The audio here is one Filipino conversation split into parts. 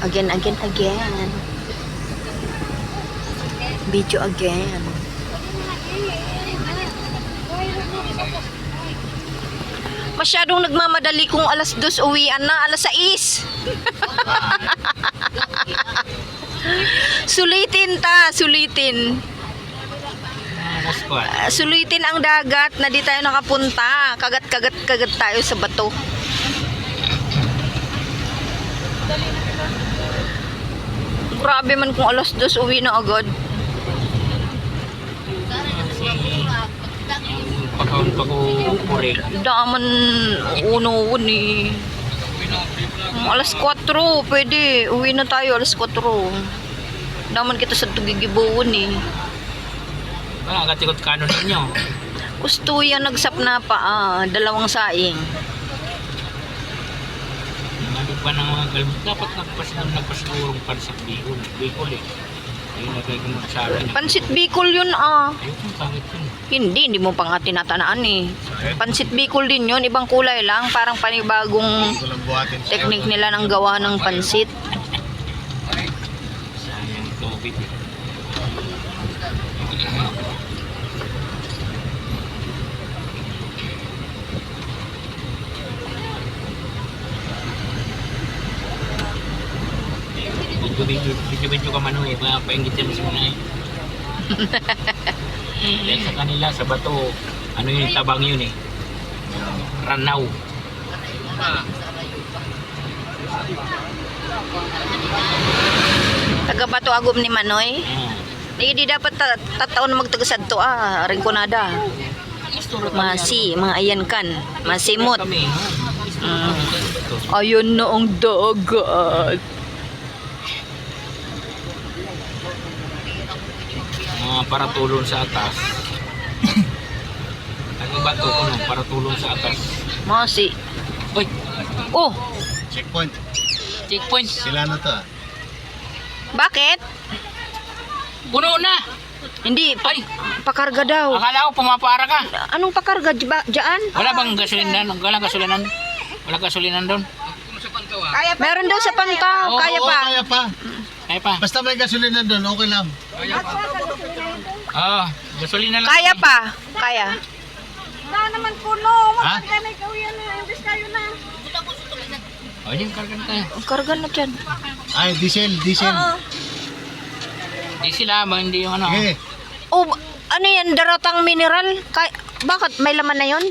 Again. Video again. Masyadong nagmamadali kung alas 2 uwian na, alas 6. Sulitin. Sulitin ang dagat na di tayo nakapunta. Kagat tayo sa bato. Grabe man kung alas 2 uwi na agad. Daman uno ni. Alas 4 pwede. Uwi na tayo alas 4. Daman kita sa tugigibuon ni. Katikot kanon ninyo. Gusto yan nagsapna pa. Dalawang saing. Ano pa ng mga galmot? Dapat nagpasigurong pansit bicol. Bicol eh. Ayun na kayo kung magsabi niya. Pansit Bicol yun Ayun, pangit yun. Hindi mo pa nga tinatanaan eh. Pansit Bicol din yun. Ibang kulay lang. Parang panibagong technique nila ng gawa ng pansit. Sayang tubig. Video ka man eh, paingit yan sa mga dahil sa kanila, sa bato, ano yun, tabang yun eh. Ranaw. Taga Bato Agom ni Manoy. Hindi dapat tataon na magtagasadto rinconada. Mga ayan kan. Masimot. Ayun na ang dagat. Para tulong sa atas. Ang bato ko no, para tulong sa atas. Masi. Oy. Oh, Checkpoint. Sila na to bakit? Puno na. Hindi, Ay, pakarga daw. akala ko pumapara ka. Anong pakarga dyan? Wala bang gasolinan? Wala gasolinan? Wala gasolinan doon? Meron daw sa Pantaw. Oo, Kaya Oo, pa. kaya pa. Kaya pa. Basta may gasolina doon, okay lang. Gasolina lang. Kaya pa. Kaya. naman puno. Ha? Magkakay may kawiyan na. Imbis kayo na. O, yun, kargan tayo. Karga na dyan. Ay, diesel. Di sila, hindi yung ano. Okay. Oh, ano yan? Daratang mineral? Bakit? May laman na yun?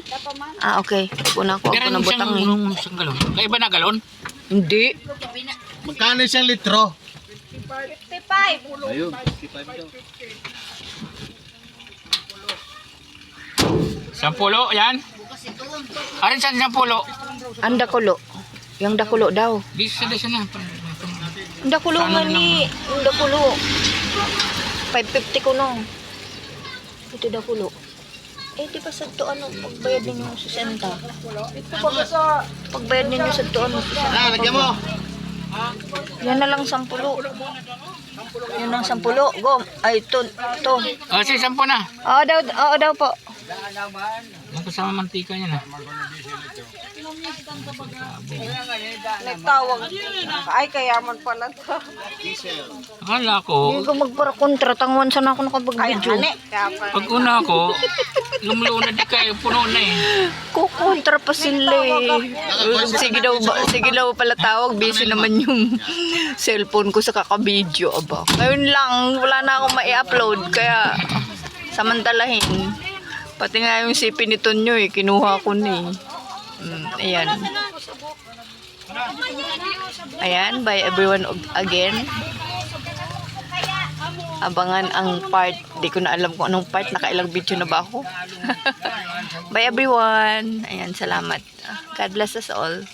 Okay. Una ko Pero ako ng butang eh. isang galon. Kaya ba na galon? Hindi. Magkano isang litro? 55. Ayun. Sampulo, yan. Arin saan sampulo? Ang dakulo. Yung dakulo daw. Di sana. Ang dakulo nga ni. Ang dakulo. 550 ko no. Ito dakulo. Di pa sa to ano, pagbayad ninyo 60. Pagbayad ninyo sa to ano, 60. Lagyan mo. Yan na lang 10. Yan lang 10. Go. Ay, to. Sige, sampo na. Oo daw po. Ang kasama mantika niya na. Nagtawag. Ay, kayaman pala to. Akala ko, Hindi ko magpara-kontra. Tangwan sana ako nakapag-video. Kaya pa. pag una ko, lumuluna di kayo, puno na eh. Kukontra pa sila eh. Sige daw pala tawag. Busy naman yung cellphone ko sa kakabideo. Aba. Ngayon lang, wala na akong ma-upload. Kaya, samantalahin. Pati nga yung sipin nito nyo eh. Kinuha ko na eh. Ayan. Ayan, bye everyone again. Abangan ang part. Di ko na alam kung anong part. Nakailang video na ba ako? Bye everyone. Ayan, salamat. God bless us all.